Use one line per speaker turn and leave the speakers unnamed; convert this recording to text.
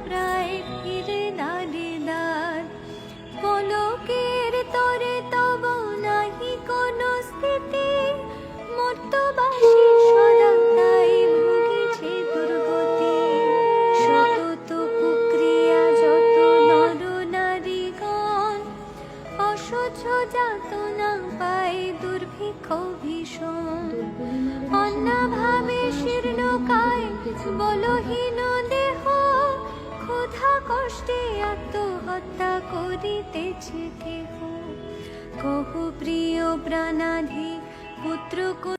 প্রায় ফিরে দ্বারে দ্বার। পলকের তরে তব নাহি কোনো স্থিতি, মর্তবাসী সদা তাই ভুগিছে দুর্গতি। শতত কুক্রিয়া যত নর নারীগণ, অসহ্য যাতনা পায় দুর্ভিক্ষ ভীষণ। অন্নাভাবে শীর্ণকায় বলহীন দেহ, ক্ষুধা কষ্টে আত্মহত্যা করিতেছে কেহ। কহু প্রিয় প্রাণাধি পুত্র